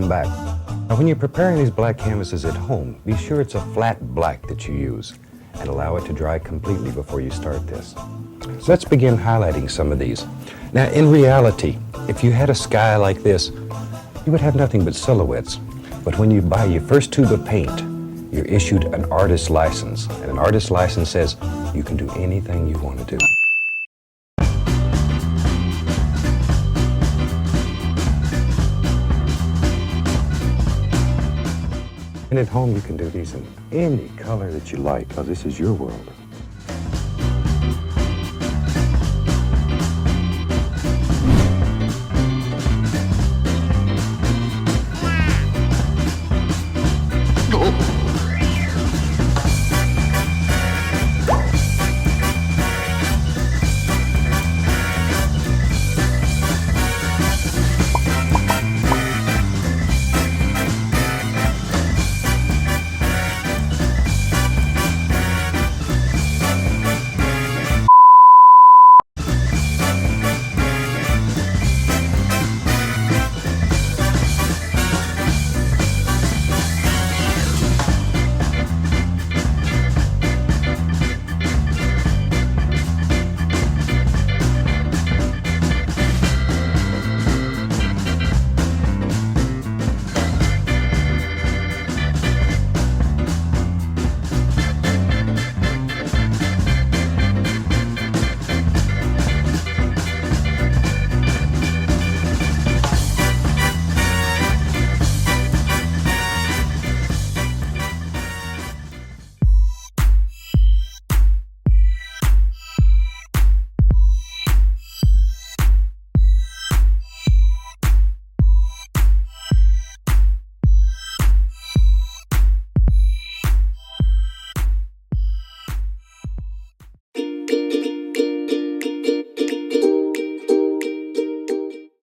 welcome back. Now, when you're preparing these black canvases at home, be sure it's a flat black that you use and allow it to dry completely before you start this. So let's begin highlighting some of these. Now, in reality, if you had a sky like this, you would have nothing but silhouettes. But when you buy your first tube of paint, you're issued an artist's license. And an artist's license says you can do anything you want to do. And at home, you can do these in any color that you like, because this is your world.